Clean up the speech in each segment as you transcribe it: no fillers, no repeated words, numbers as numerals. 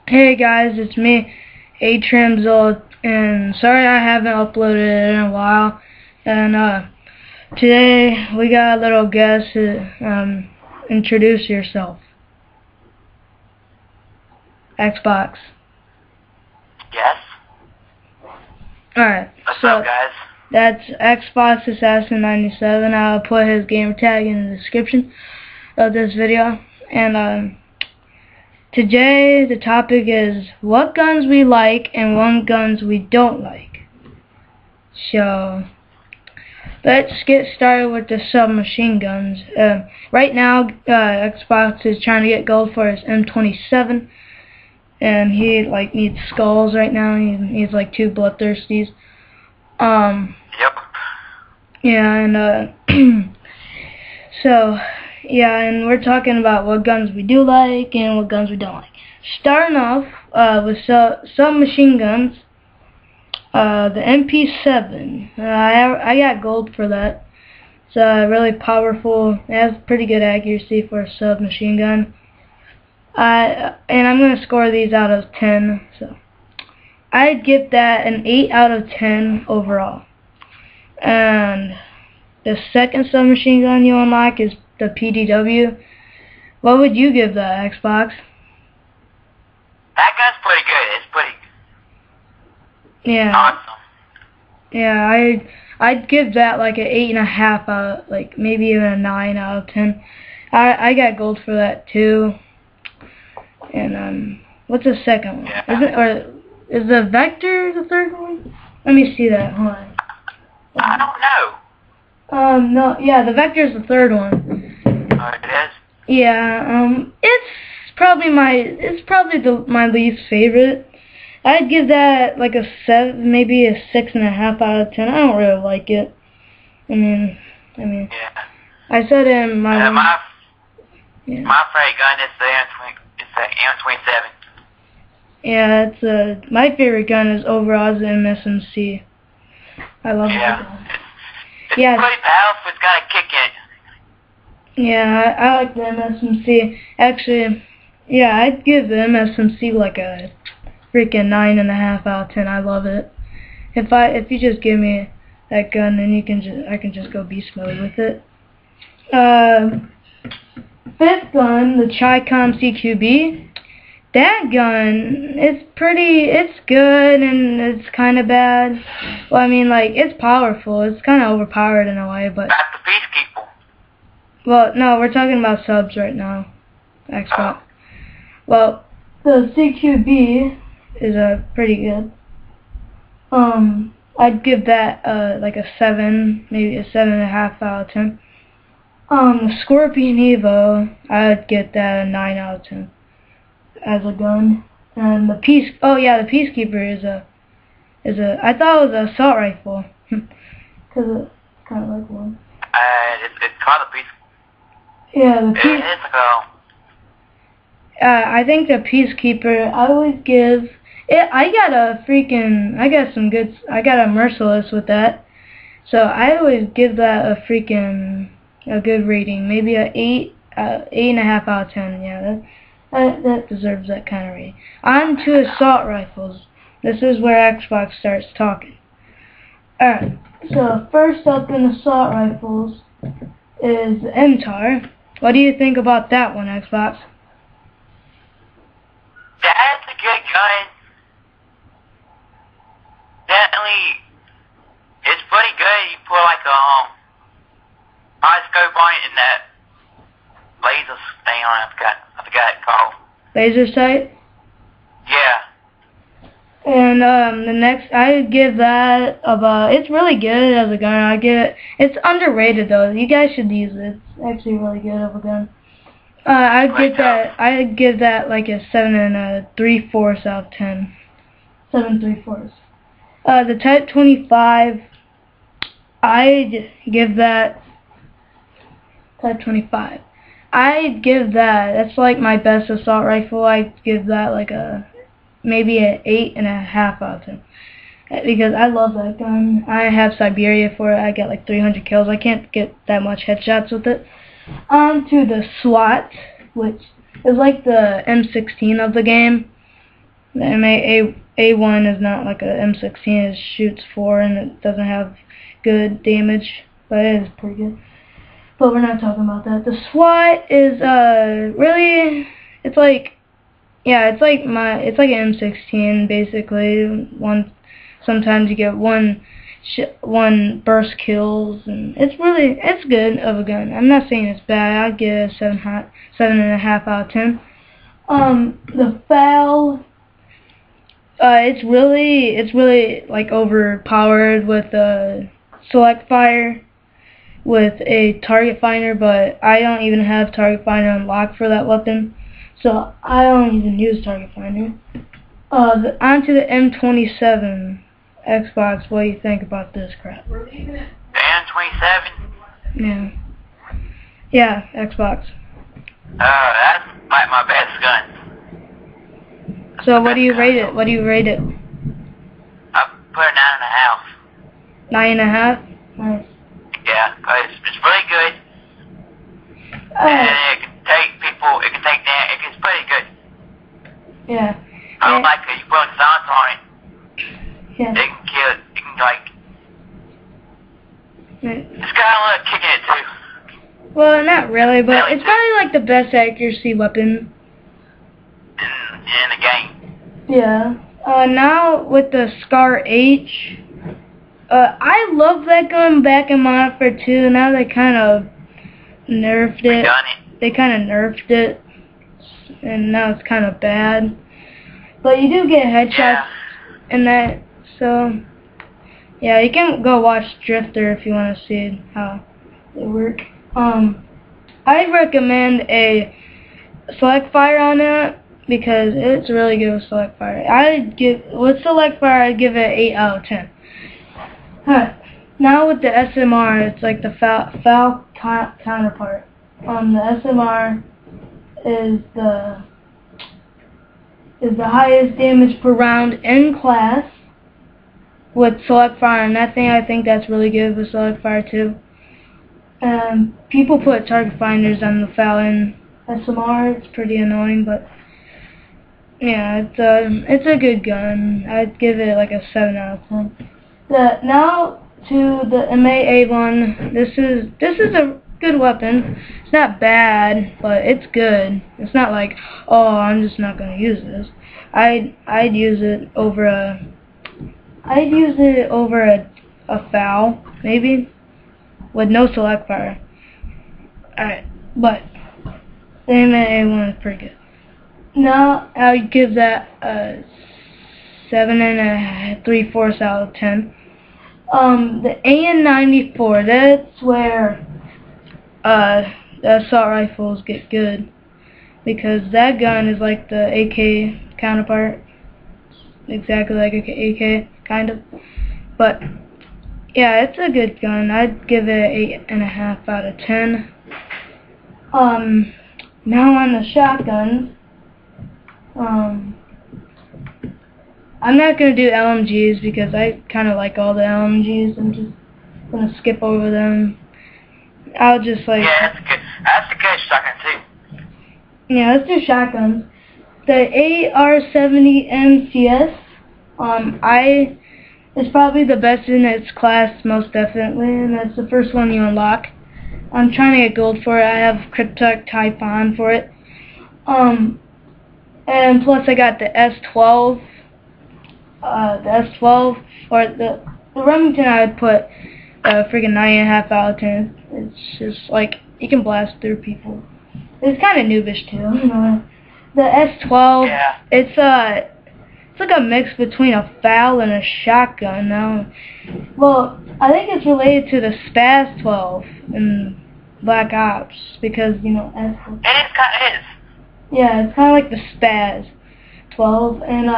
Hey guys, it's me, Atrimzold, and sorry I haven't uploaded in a while. And today we got a little guest. Introduce yourself. Xbox. Yes. Alright, What's up, guys? That's Xbox Assassin97. I'll put his gamertag in the description of this video. And today the topic is what guns we like and what guns we don't like. So let's get started with the submachine guns. Right now Xbox is trying to get gold for his M27, and he needs skulls right now. He needs like 2 bloodthirsties. Yep. Yeah, and so yeah, and we're talking about what guns we do like and what guns we don't like. Starting off with submachine guns, the MP7. I got gold for that. It's really powerful. It has pretty good accuracy for a submachine gun. And I'm gonna score these out of 10. So I'd give that an 8 out of 10 overall. And the second submachine gun you unlock is the PDW. What would you give that, Xbox? That gun's pretty good. It's pretty awesome. Yeah, I'd give that like an 8.5 out, like maybe even a 9 out of 10. I got gold for that too. And what's the second one? Yeah. Is the Vector the third one? Let me see that. Hold on. I don't know. No, yeah, the Vector's the third one. Oh, it is? Yeah, it's probably my least favorite. I'd give that like a 7, maybe a 6.5 out of 10. I don't really like it. I mean, yeah. I said in my my favorite gun is the M27. Yeah, it's my favorite gun is overall the MSMC. I love that gun. It's pretty powerful. It's got a kick in it. Yeah, I like the MSMC. Actually, yeah, I'd give the MSMC like a freaking 9.5 out of 10. I love it. If you just give me that gun, then I can just go beast mode with it. Fifth gun, the Chicom CQB. That gun, it's good and it's kind of bad. Well, I mean, like, it's powerful. It's kind of overpowered in a way, but... That's the Peacekeeper. Well, no, we're talking about subs right now. Xbox. Well, the CQB is pretty good. I'd give that like a 7, maybe a 7.5 out of 10. The Scorpion Evo, I'd get that a 9 out of 10 as a gun. And the the Peacekeeper is a I thought it was an assault rifle because it's kind of like one. It's called a Peacekeeper. Yeah, the I think the Peacekeeper, I would give it. I got a Merciless with that, so I always give that a good rating, maybe a 8.5 out of 10. Yeah, that deserves that kind of rating. On to assault rifles. This is where Xbox starts talking. Alright, so first up in assault rifles is the MTAR. What do you think about that one, Xbox? That's a good gun. Definitely, it's pretty good. You put like a high scope on it and that laser thing on it. I forgot what it's called. Laser sight? Yeah. And the next, I would give that it's really good as a gun. It's underrated though. You guys should use it. It's actually really good of a gun. I'd give that like a 7 3/4 out of 10. 7 3/4. The Type 25, I'd give that Type 25. I'd give that's like my best assault rifle. I'd give that like maybe an 8.5 out of 10. Because I love that gun. I have Siberia for it. I get like 300 kills. I can't get that much headshots with it. On to the SWAT, which is like the M16 of the game. The A1 is not like a M16. It shoots 4 and it doesn't have good damage, but it is pretty good. But we're not talking about that. The SWAT is really, it's like an M16 basically. Sometimes you get one burst kills, and it's good of a gun. I'm not saying it's bad. I'd give it a 7.5 out of 10. The FAL, it's really like overpowered with select fire with a target finder, but I don't even have target finder unlocked for that weapon, so I don't even use target finder. Onto the M27. Xbox, what do you think about this crap? The M27? Yeah. Yeah, Xbox. That's like my best gun. So what do you rate it? What do you rate it? I put a 9.5. 9.5? Nice. Yeah, 'cause it's really good. And it can take people, it can take down, it's pretty good. Yeah. I don't like it, you put silence on it. Yeah. It can kill it, it can like, it's got a little kick in it too. Well, not really, but it's probably like the best accuracy weapon in the game. Yeah. Now with the Scar H, I love that gun back in Modern Warfare 2. Now they kind of nerfed it. They kind of nerfed it, and now it's kind of bad. But you do get headshots in that, so yeah, you can go watch Drifter if you want to see how they work. I recommend a select fire on that because it's really good with select fire. With select fire, I'd give it an 8 out of 10. Alright, now with the SMR, it's like the FAL counterpart. The SMR is the highest damage per round in class with select fire, and I think that's really good with select fire too. People put target finders on the FAL and SMR. It's pretty annoying, but yeah, it's a good gun. I'd give it like a 7 out of 10. Now to the MA1. This is a good weapon. It's not bad, but it's good. It's not like, oh, I'm just not gonna use this. I'd use it over a FAL maybe with no select fire. Alright, but the MA1 is pretty good. Now I'd give that a 7 3/4 out of 10. The AN94, that's where the assault rifles get good, because that gun is like the AK counterpart, exactly like an AK, kind of. But yeah, it's a good gun. I'd give it 8.5 out of 10. Now on the shotguns. I'm not going to do LMGs because I kind of like all the LMGs. I'm just going to skip over them. I'll just like... Yeah, that's a good shotgun too. Yeah, let's do shotguns. The AR-70 MCS, it's probably the best in its class, most definitely, and that's the first one you unlock. I'm trying to get gold for it. I have Cryptech Typhon for it. And plus I got the S12. The S12, or the Remington, I would put freaking 9.5 out of 10. It's just like, you can blast through people. It's kind of noobish too. The S12, it's like a mix between a FAL and a shotgun now. Well, I think it's related to the Spaz 12 in Black Ops, because, you know, It is. Yeah, it's kind of like the Spaz 12, and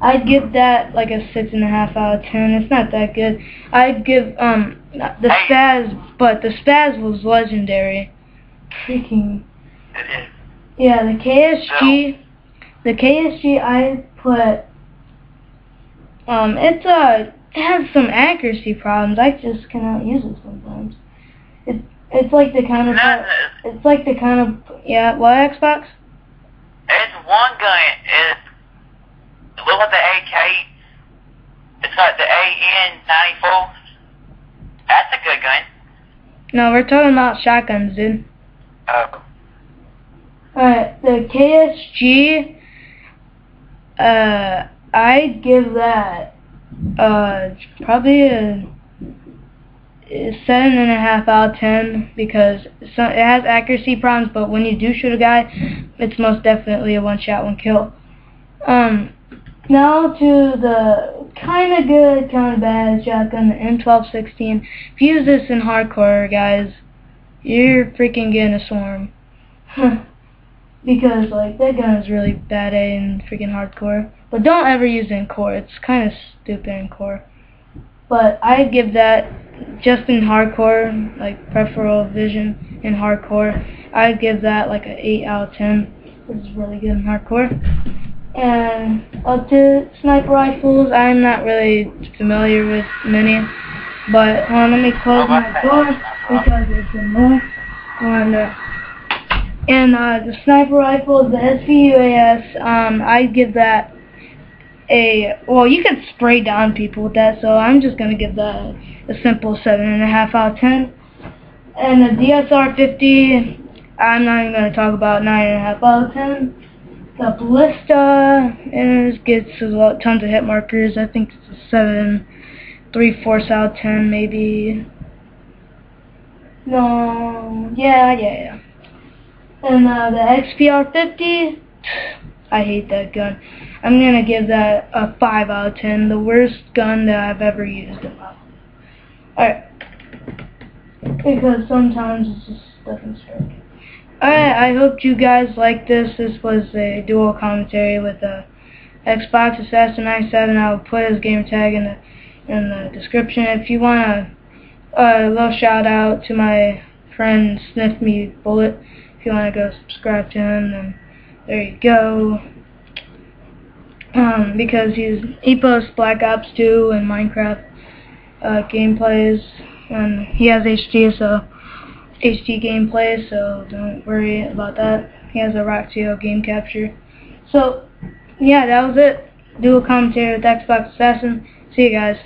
I'd give that like a 6.5 out of 10. It's not that good. I'd give the Spaz, but the Spaz was legendary. Freaking. It is. Yeah, the KSG. The KSG I put. It has some accuracy problems. I just cannot use it sometimes. It's like the kind of. It's like the kind of. Yeah, what, Xbox? It's one gun. look at the AK. It's got the AN94. That's a good gun. No, we're talking about shotguns, dude. Oh. Alright, the KSG, I'd give that, probably a 7.5 out of 10, because it has accuracy problems, but when you do shoot a guy, it's most definitely a one-shot, one-kill. Now to the kind of good, kind of bad shotgun, the M1216. If you use this in hardcore, guys, you're freaking getting a swarm. Because, like, that gun is really bad in freaking hardcore. But don't ever use it in core. It's kind of stupid in core. But I'd give that, just in hardcore, like, peripheral vision in hardcore, I'd give that, like, an 8 out of 10. It's really good in hardcore. And up to sniper rifles, I'm not really familiar with many. But, let me close my door, because it's in there. And the sniper rifle, the SVUAS, I'd give that well, you could spray down people with that, so I'm just going to give that a simple 7.5 out of 10. And the DSR-50, I'm not even going to talk about, 9.5 out of 10. The Ballista gets tons of hit markers. I think it's a 7 3/4 out of 10, maybe. No, yeah. And the XPR-50, I hate that gun. I'm going to give that a 5 out of 10. The worst gun that I've ever used in my life. Alright. Because sometimes it just doesn't strike. Alright, I hope you guys liked this. This was a dual commentary with the Xbox assisan97. I will put his gamertag in the description. If you want a little shout out to my friend Sniff Me Bullet, if you want to go subscribe to him, then there you go. Because he posts Black Ops 2 and Minecraft gameplays, and he has HD gameplay, so don't worry about that. He has a Roxio game capture. So yeah, that was it. Dual commentary with Xbox Assassin. See you guys.